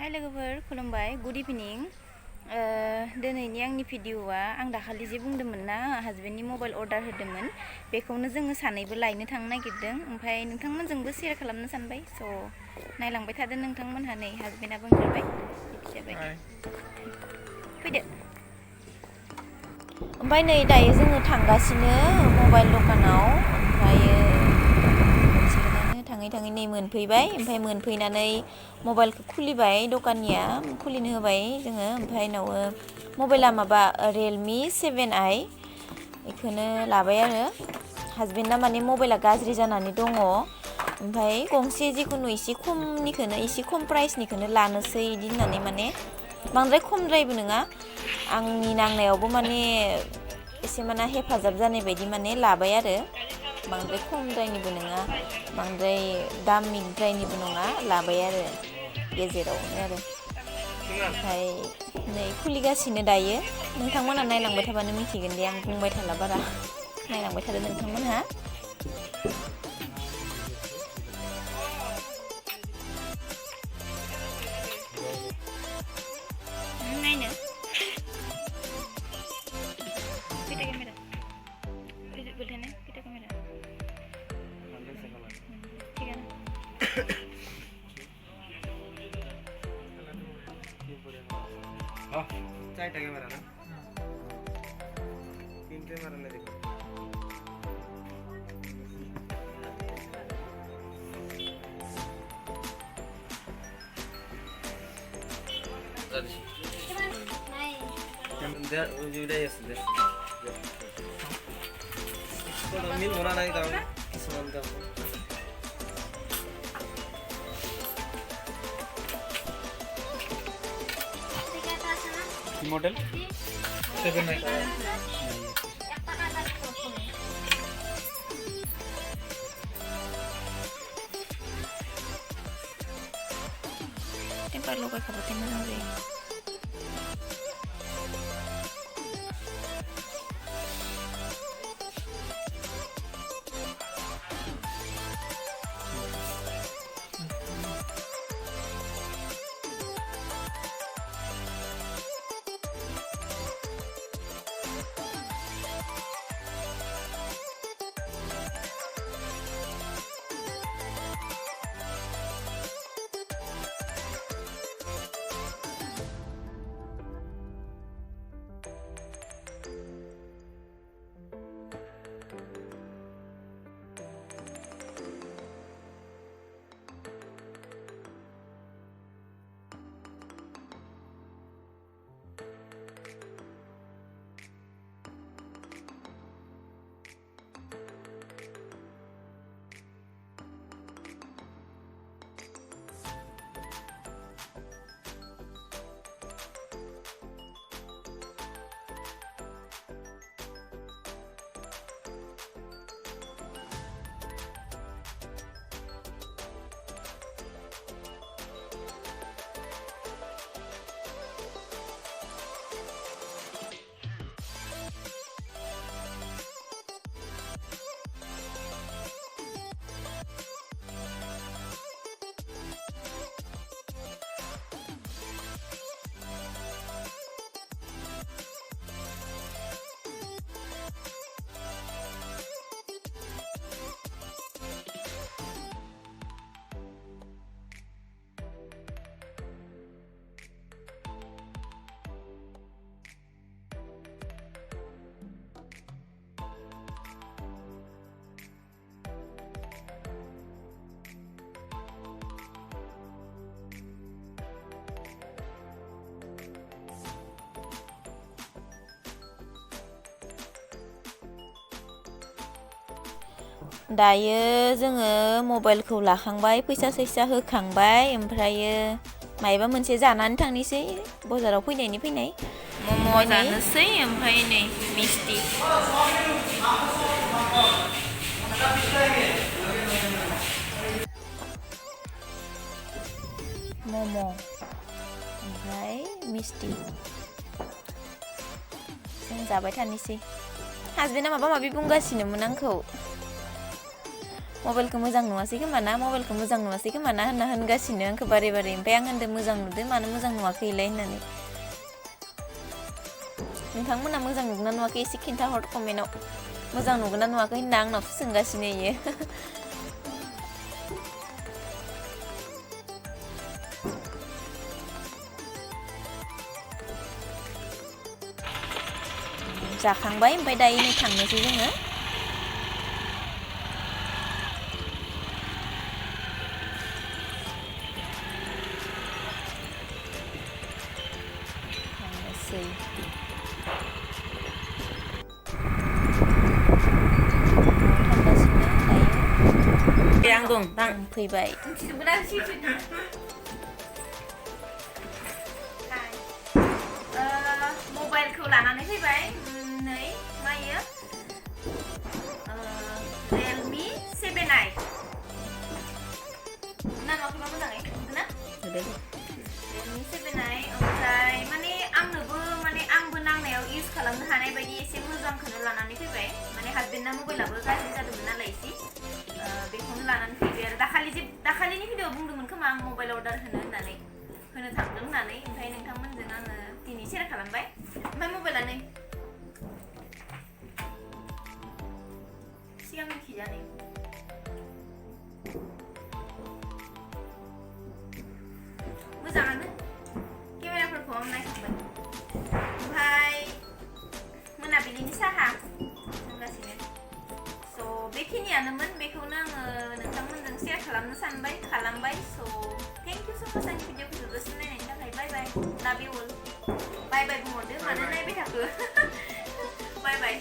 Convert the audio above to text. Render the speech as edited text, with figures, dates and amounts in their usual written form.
हाय लोगोफोर खुलुमबाय गुड इभिनिं दिनैनि आंनि भिडिअआ आं दाखालि जे बुंदोंमोन ना हाजबेन्डनि मबाइल अर्डार होदोंमोन बेखौनो जोङो सानैबो लायनो थांनो नागिरदों ओमफ्राय नोंथांमोनजोंबो शेयार खालामनो सानबाय स' नायलांबाय थादो नोंथांमोनहा नै हाजबेन्डआबो ओंखारबाय फैदो ओमफ्राय नै दायो जोङो थांगासिनो मबाइल दखानाव ओमफ्रायो थाङै थाङै नै मोनफैबाय ओमफ्राय मोनफैनानै मबाइलखौ खुलिबाय दखाननिया खुलिनो होबाय जोङो ओमफ्राय उनाव मबाइला माबा रियेलमि 7i बेखौनो लाबाय आरो हाजबेन्डआ माने मबाइला गाज्रि जानानै दङ ओमफ्राय गंसे जिखुनु एसे खमनिखौनो एसे खम प्राइसनिखौनो लानोसै बिदि होननानै माने बांद्राय खमद्रायबो नङा आंनि नांनायावबो माने एसे माने हेफाजाब जानाय बायदि माने लाबाय आरो बांद्राय खमद्रायनिबो नङा बांद्राय दामिद्रायनिबो नङा लाबाय आरो गेजेरावनो आरो ओमफ्राय नै खुलिगासिनो दायो नोंथांमोनहा नायलांबाय थाबानो मिथिगोन दे आं बुंबाय थाला बारा नायलांबाय थादो नोंथांमोनहा नायनो kita kamera bultane kita kamera ठीक है ना हाँ चार कैमरा ना तीन कैमरा ले देखो Dia udah ya sudah. Kalau mil mana lagi tahu? Semantap. Model? 7i. Tempat lo kabutin mo lang rin. दायो जोङो मबाइलखौ लाखांबाय फैसा सैसा होखांबाय ओमफ्रायो मायबा मोनसे जानानै थांनोसै बाजाराव फैनायनि फैनाय मम' जानोसै ओमफ्राय नै मिस्टि मम' ओमफ्राय मिस्टि जों जाबाय थानोसै हाजबेन्डआ माबा माबि बुंगासिनोमोन आंखौ मबाइलखौ मोजां नुवासै खोमा ना मबाइलखौ मोजां नुवासै खोमा ना होनना होनगासिनो आंखौ बारे बारे ओमफ्राय आं होनदों मोजां नुदों मानो मोजां नुवाखैलाय होननानै नोंथांमोना मोजां नुगोन ना नुवाखै एसे खिन्थाहर कमेन्टआव मोजां नुगोन ना नुवाखै होनना आंनावसो सोंगासिनो इयो जाखांबाय ओमफ्राय दायो नै थांनोसै जोङो आं दं फैबाय मबाइलखौ लानानै फैबाय नै मायो रियेलमि 7i नामाखौबा मोजाङै नुदों ना रियेलमि 7i ओमफ्राय माने आंनोबो माने आंबो नांनायाव इउज खालामनो हानाय बायदि एसे मोजांखौनो लानानै फैबाय माने हासबेन्डना मबाइलाबो गाज्रि जादोंमोन नालाय एसे बेखौनो लानानै फैबाय आरो दाखालिनि भिडिअ बुंदोंमोन खोमा आं मबाइल अर्डार होनो थांदों होननानै ओमफ्राय नोंथांमोनजों आङो दिनै सेयार खालामबाय ओमफ्राय मबाइला नै सिगांनि खिजानै मोजाङानो केमेराफोरखौ आं नायखांबाय ओमफ्राय मोनाबिलिनि साहा लोंगासिनो स' बेखिनियानोमोन बेखौनो आङो नोंथांमोनजों सेयार खालामनो सानबाय खालामबाय स' थेंक इउ स' माच आंनि भिडिअखौ जोबजासिम नायनायनि थाखाय बाय बाय लाभ इउ अल बाय बाय बुंहरदो मानो नायबाय थाखो बाय बाय